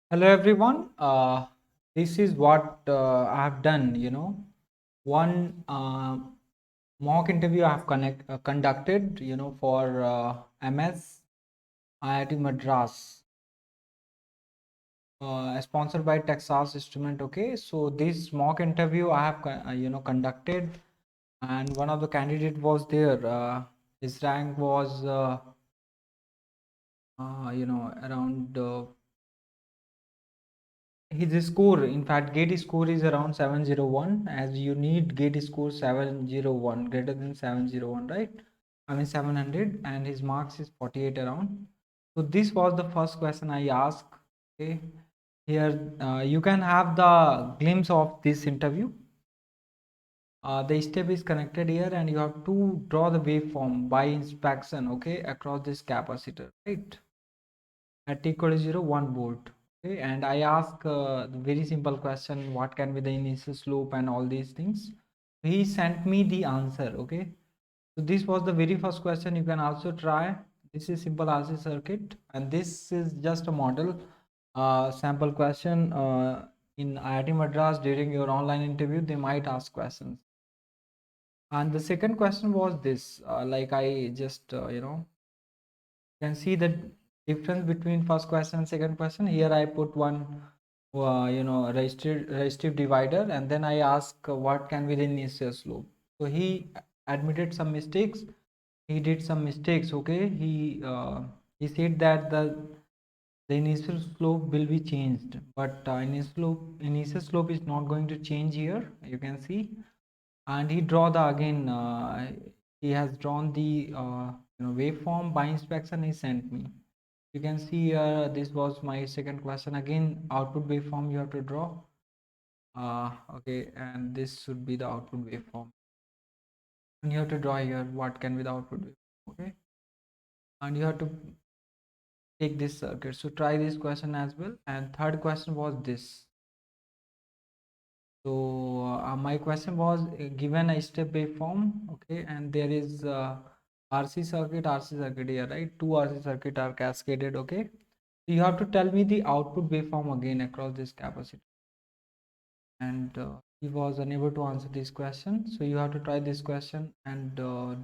Hello everyone. This is what I have done. One mock interview I have conducted. For MS IIT Madras, sponsored by Texas Instrument. Okay, so this mock interview I have conducted, and one of the candidate was there. His rank was around. His score, in fact, gate score is around 701, as you need gate score 701, greater than 701, right? I mean 700, and his marks is 48 around. So this was the first question I asked. Okay, here you can have the glimpse of this interview. The step is connected here, and you have to draw the waveform by inspection, okay, across this capacitor, right? At t equal to 0, 1 volt. Okay, and I ask the very simple question, what can be the initial slope and all these things. He sent me the answer. Okay, so this was the very first question. You can also try. This is simple RC circuit, and this is just a model sample question. In IIT Madras, during your online interview, they might ask questions. And the second question was this, like I just can see the difference between first question and second question. Here I put one resistive divider, and then I ask what can be the initial slope. So he admitted some mistakes. He did some mistakes. Okay, he said that the initial slope will be changed, but initial slope is not going to change here, you can see. And he draw the again he has drawn the waveform by inspection he sent me. You can see this was my second question. Again, output waveform you have to draw. Okay, and this should be the output waveform, and you have to draw here what can be the output waveform. Okay, and you have to take this circuit. So try this question as well. And third question was this. So my question was, given a step waveform, okay, and there is RC circuit here, right? Two RC circuit are cascaded. Okay, so you have to tell me the output waveform again across this capacitor. And he was unable to answer this question, so you have to try this question and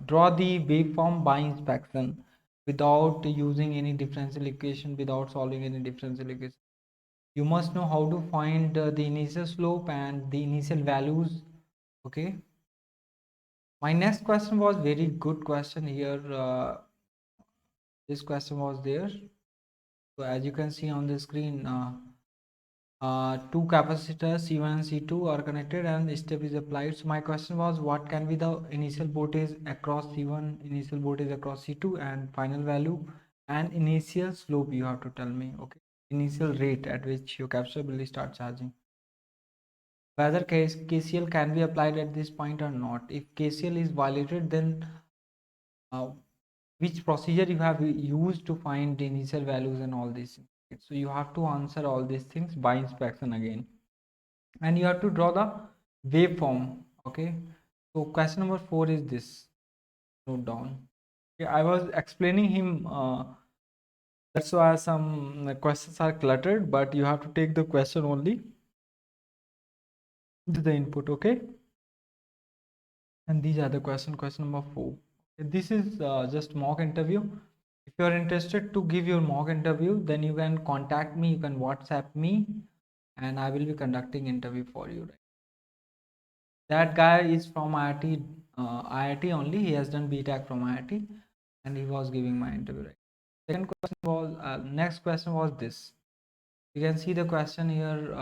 draw the waveform by inspection without using any differential equation, without solving any differential equation. You must know how to find the initial slope and the initial values. Okay, my next question was very good question here. This question was there. So as you can see on the screen, two capacitors C1 and C2 are connected and step is applied. So my question was, what can be the initial voltage across C1, initial voltage across C2, and final value and initial slope you have to tell me. Okay, initial rate at which your capacitor will start charging. Whether KCL can be applied at this point or not. If KCL is violated, then uh, which procedure you have used to find the initial values and all these things. So you have to answer all these things by inspection again, and you have to draw the waveform. Okay, so question number 4 is this. Note down. Okay, I was explaining him. That's why some questions are cluttered, but you have to take the question only to the input. Okay, and these are the question number 4. This is just mock interview. If you are interested to give your mock interview, then you can contact me, you can WhatsApp me, and I will be conducting interview for you, right? That guy is from IIT only. He has done BTech from IIT, and he was giving my interview, right? Second question was, next question was this. You can see the question here.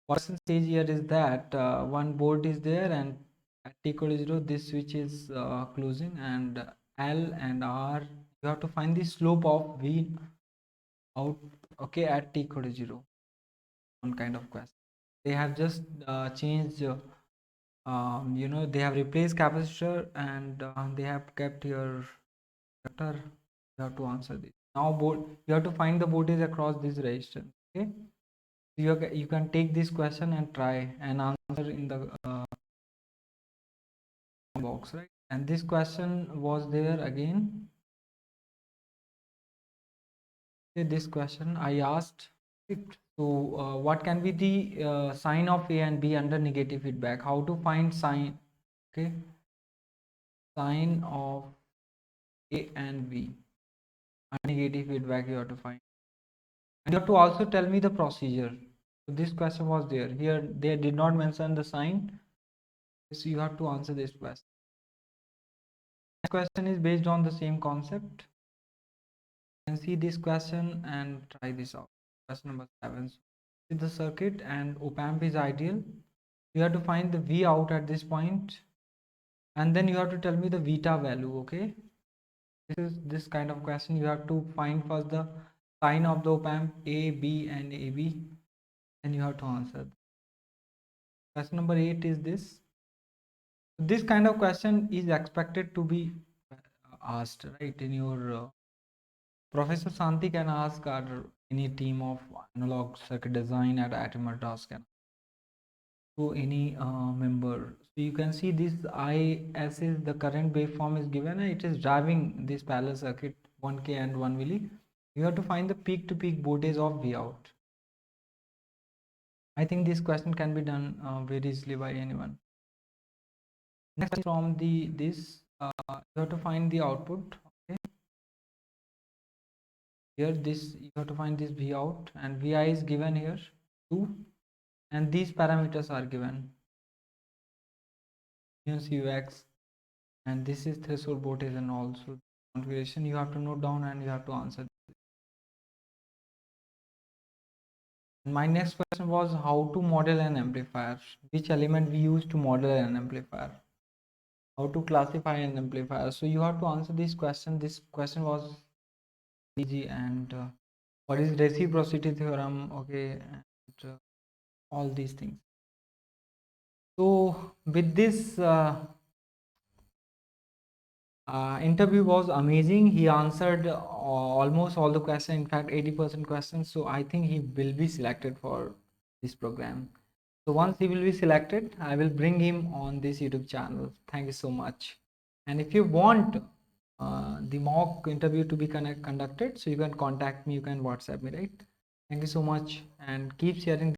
Person stage here is that one board is there, and at t equal to 0 this switch is closing, and L and R, you have to find the slope of V out, okay, at t equal to 0. One kind of question. They have just changed they have replaced capacitor, and they have kept your vector. You have to answer this. Now board, you have to find the voltage across this resistance. Okay, you can take this question and try and answer in the box, right? And this question was there again. Okay, this question I asked it. So what can be the sign of A and B under negative feedback? How to find sign? Okay, sign of A and B under negative feedback you have to find, and you have to also tell me the procedure. So this question was there. Here they did not mention the sign, so you have to answer this question. This question is based on the same concept. You can see this question and try this out. Question number 7. With the circuit and op-amp is ideal, you have to find the V out at this point, and then you have to tell me the Veta value. Okay, this is this kind of question. You have to find first the sign of the op-amp A, B and AB, and you have to answer. Question number 8 is this. This kind of question is expected to be asked, right, in your Professor Santi can ask, or any team of analog circuit design at IIT Madras can, to any member. So you can see this IS is the current waveform is given, and it is driving this parallel circuit 1K and 1 milli. You have to find the peak to peak voltage of V out. I think this question can be done very easily by anyone. Next, from the this you have to find the output. Okay, here this you have to find this V out, and Vi is given here 2, and these parameters are given ux, and this is threshold voltage, and also configuration you have to note down and you have to answer. My next question was how to model an amplifier, which element we use to model an amplifier, how to classify an amplifier. So you have to answer this question. This question was easy, and what is reciprocity theorem, okay, and all these things. So with this interview was amazing. He answered almost all the questions, in fact 80% questions. So I think he will be selected for this program. So once he will be selected, I will bring him on this YouTube channel. Thank you so much. And if you want the mock interview to be conducted, so you can contact me, you can WhatsApp me, right? Thank you so much, and keep sharing